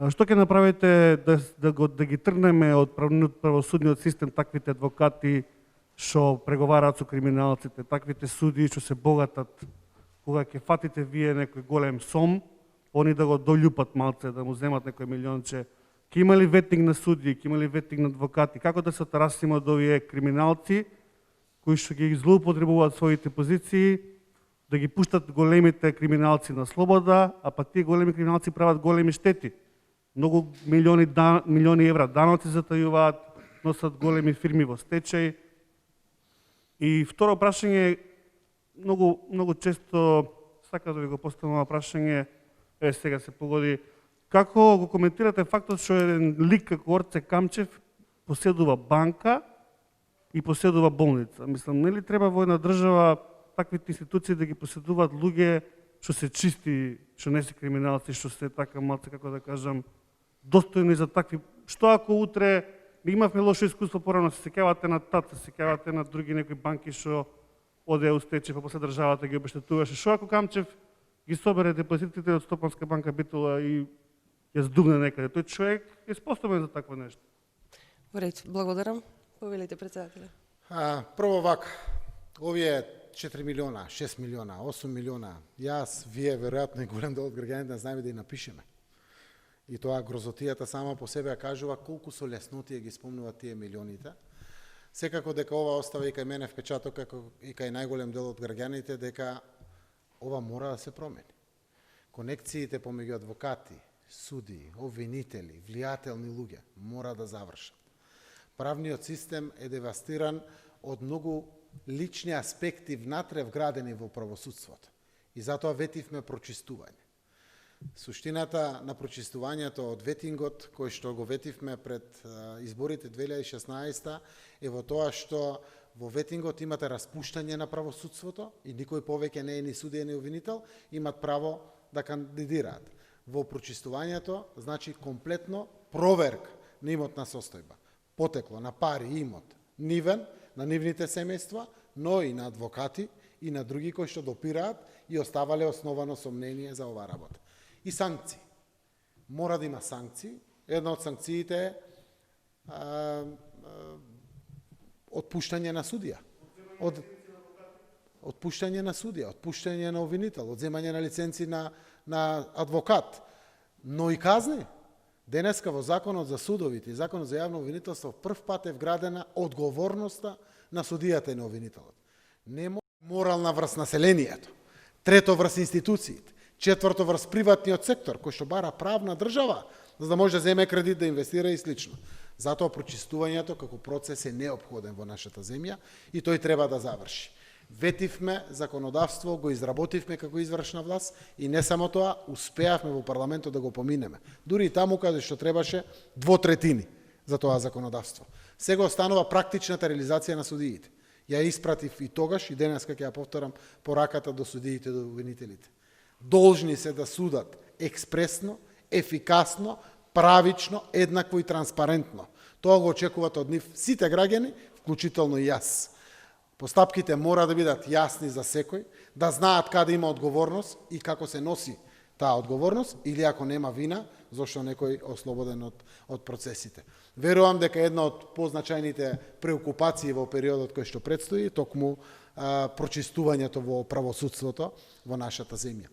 Што ќе направите да ги тргнеме од правосудниот систем таквите адвокати што преговараат со криминалците, таквите судии што се богатат, кога ќе фатите вие некој голем сом, они да го дољупат малце, да му земат некој милионче? Ќе има ли ветинг на судии, ќе има ли ветинг на адвокати? Како да се тарасиме од овие криминалци кои што ги злоупотребуваат своите позиции, да ги пуштат големите криминалци на слобода, а па тие големи криминалци прават големи штети. Многу милиони евра даноци затајуваат, носат големи фирми во стечај. И второ прашање, многу често сака да ви го поставам прашање, сега се погоди, како го коментирате фактот што еден лик како Орце Камчев поседува банка и поседува болница? Мислам, нели треба во една држава таквите институции да ги поседуваат луѓе што се чисти, што не се криминалци, што се така малце, како да кажам, достојни за такви. Што ако утре имавме лошо искуство порано, се сеќавате на ТАЦ, се сеќавате на други некои банки што оде у стечај, па после државата ги обештетуваше. Што ако Камчев ги собере депозитите од Стопанска банка Битола и ја здугне некаде? Тој човек е способен за такво нешто. Во ред, благодарам. Повелите, председателе. Прво вака, овие 4 милиона, 6 милиона, 8 милиона, јас, вие, веројатно и голем дел од граѓаните знаеме да и напишеме. И тоа грозотијата сама по себе ја кажува колку со леснотија ги спомнуваат тие милионите. Секако дека ова остава и кај мене впечаток, како и кај најголем дел од граѓаните, дека ова мора да се промени. Конекциите помеѓу адвокати, суди, обвинители, влијателни луѓе мора да завршат. Правниот систем е девастиран од многу лични аспекти внатре вградени во правосудството. И затоа ветивме прочистување. Суштината на прочистувањето од ветингот, кој што го ветивме пред изборите 2016 е во тоа што во ветингот имате распуштање на правосудството и никој повеќе не е ни судија ни обвинител, имат право да кандидираат. Во прочистувањето значи комплетно проверка на имотна состојба, потекло на пари имот, нивен, на нивните семејства, но и на адвокати и на други кои што допираат и оставале основано сомнение за оваа работа. И санкции. Мора да има санкции. Една од санкциите е отпуштање на судија. Отпуштање на судија, отпуштање на обвинител, одземање на лиценци на адвокат, но и казни. Денеска во Законот за судовите и Законот за јавно обвинителство прв пат е вградена одговорноста на судијата и на обвинителот. Нема морална врз населението, трето врз институциите, четврто врз приватниот сектор, кој што бара правна држава, за да може да земе кредит, да инвестира и слично. Затоа прочистувањето како процес е неопходен во нашата земја и тој треба да заврши. Ветивме законодавство, го изработивме како извршна власт и не само тоа, успеавме во парламентот да го поминеме. Дури и таму каде што требаше 2/3 за тоа законодавство. Сега останува практичната реализација на судиите. Ја испратив и тогаш и денеска ќе ја повторам пораката до судиите и до обвинителите. Должни се да судат експресно, ефикасно, правично, еднакво и транспарентно. Тоа го очекуваат од нив сите граѓани, вклучително и јас. Постапките мора да бидат јасни за секој, да знаат каде има одговорност и како се носи таа одговорност, или ако нема вина, зашто некој ослободен од процесите. Верувам дека една од позначајните преокупации во периодот кој што предстои, токму прочистувањето во правосудството во нашата земја.